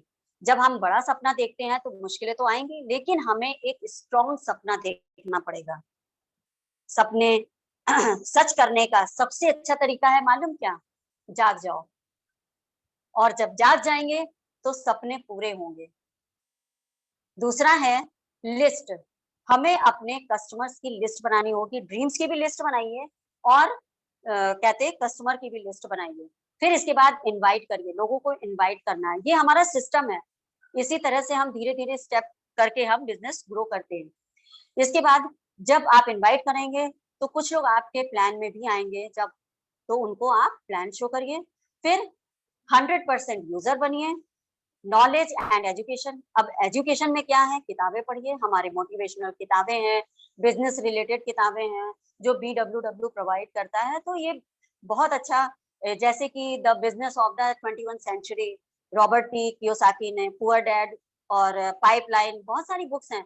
जब हम बड़ा सपना देखते हैं तो मुश्किलें तो आएंगी, लेकिन हमें एक स्ट्रॉन्ग सपना देखना पड़ेगा। सपने सच करने का सबसे अच्छा तरीका है मालूम क्या? जाग जाओ। और जब जाग जाएंगे तो सपने पूरे होंगे। दूसरा है लिस्ट। हमें अपने कस्टमर्स की लिस्ट बनानी होगी, ड्रीम्स की भी लिस्ट बनाइए और कहते हैं कस्टमर की भी लिस्ट बनाइए। फिर इसके बाद इनवाइट करिए, लोगों को इनवाइट करना है, ये हमारा सिस्टम है। इसी तरह से हम धीरे धीरे स्टेप करके हम बिजनेस ग्रो करते हैं। इसके बाद जब आप इनवाइट करेंगे तो कुछ लोग आपके प्लान में भी आएंगे, जब तो उनको आप प्लान शो करिए। फिर 100% यूजर बनिए। Knowledge and education. अब एजुकेशन में क्या है? किताबें पढ़िए, हमारे मोटिवेशनल किताबें हैं, बिजनेस रिलेटेड किताबें हैं जो BWW प्रोवाइड करता है। तो ये बहुत अच्छा, जैसे कि the business of the 21 century, Robert T Kiyosaki ने, पुअर डैड और पाइपलाइन, बहुत सारी बुक्स हैं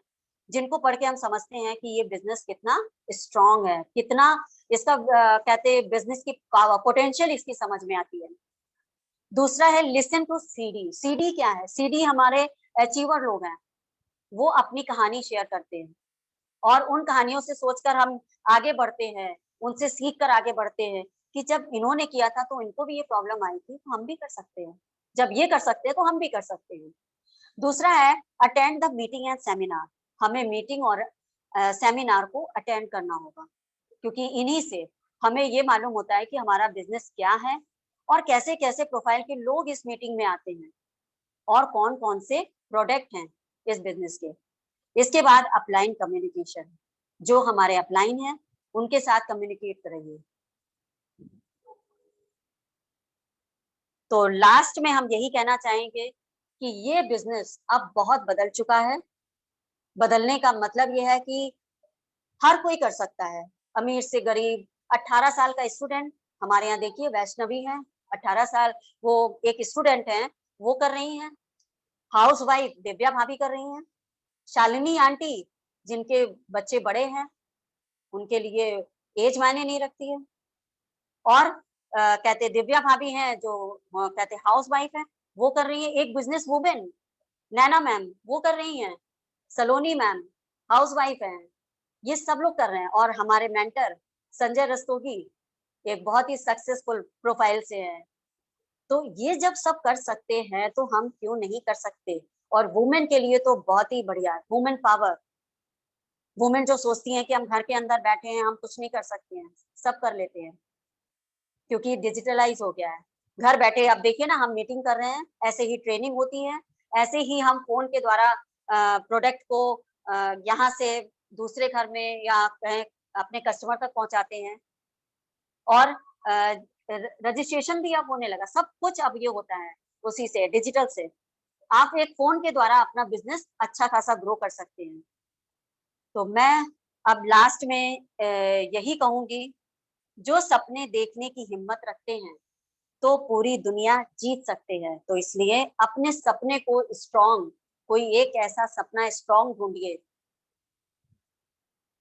जिनको पढ़ के हम समझते हैं कि ये बिजनेस कितना स्ट्रांग है, कितना इसका कहते हैं बिजनेस की पोटेंशियल इसकी समझ में आती है। दूसरा है लिसन टू सीडी। सीडी क्या है? सीडी हमारे अचीवर लोग हैं, वो अपनी कहानी शेयर करते हैं और उन कहानियों से सोचकर हम आगे बढ़ते हैं, उनसे सीख कर आगे बढ़ते हैं कि जब इन्होंने किया था तो इनको भी ये प्रॉब्लम आई थी, तो हम भी कर सकते हैं। जब ये कर सकते हैं तो हम भी कर सकते हैं। दूसरा है attend the meeting and seminar. हमें मीटिंग और सेमिनार को अटेंड करना होगा, क्योंकि इन्हीं से हमें ये मालूम होता है कि हमारा बिजनेस क्या है और कैसे कैसे प्रोफाइल के लोग इस मीटिंग में आते हैं और कौन कौन से प्रोडक्ट हैं इस बिजनेस के। इसके बाद अपलाइन कम्युनिकेशन, जो हमारे अपलाइन हैं उनके साथ कम्युनिकेट करेंगे। तो लास्ट में हम यही कहना चाहेंगे कि ये बिजनेस अब बहुत बदल चुका है। बदलने का मतलब ये है कि हर कोई कर सकता है, अमीर से गरीब। 18 साल का स्टूडेंट, हमारे यहाँ देखिए वैष्णवी है, 18 साल, वो एक स्टूडेंट है, वो कर रही हैं। हाउस वाइफ दिव्या भाभी कर रही हैं। शालिनी आंटी, जिनके बच्चे बड़े हैं, उनके लिए एज मायने नहीं रखती है। और कहते दिव्या भाभी हैं जो कहते हाउस वाइफ है, वो कर रही है। एक बिजनेस वुमेन नैना मैम, वो कर रही हैं। सलोनी मैम हाउस वाइफ है। ये सब लोग कर रहे हैं। और हमारे मेंटर संजय रस्तोगी एक बहुत ही सक्सेसफुल प्रोफाइल से है। तो ये जब सब कर सकते हैं तो हम क्यों नहीं कर सकते? और वुमेन के लिए तो बहुत ही बढ़िया है, वुमेन पावर। वुमेन जो सोचती हैं कि हम घर के अंदर बैठे हैं, हम कुछ नहीं कर सकते हैं, सब कर लेते हैं। क्योंकि डिजिटलाइज हो गया है। घर बैठे अब देखिए ना, हम मीटिंग कर रहे हैं, ऐसे ही ट्रेनिंग होती है, ऐसे ही हम फोन के द्वारा प्रोडक्ट को यहाँ से दूसरे घर में या कहीं अपने कस्टमर तक पहुंचाते हैं। और रजिस्ट्रेशन भी अब होने लगा, सब कुछ अब ये होता है उसी से, डिजिटल से। आप एक फोन के द्वारा अपना बिजनेस अच्छा खासा ग्रो कर सकते हैं। तो मैं अब लास्ट में यही कहूंगी, जो सपने देखने की हिम्मत रखते हैं तो पूरी दुनिया जीत सकते हैं। तो इसलिए अपने सपने को स्ट्रॉन्ग, कोई एक ऐसा सपना स्ट्रॉन्ग ढूंढिए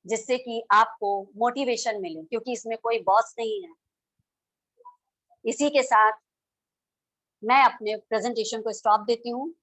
जिससे कि आपको मोटिवेशन मिले, क्योंकि इसमें कोई बॉस नहीं है। इसी के साथ मैं अपने प्रेजेंटेशन को स्टॉप देती हूँ।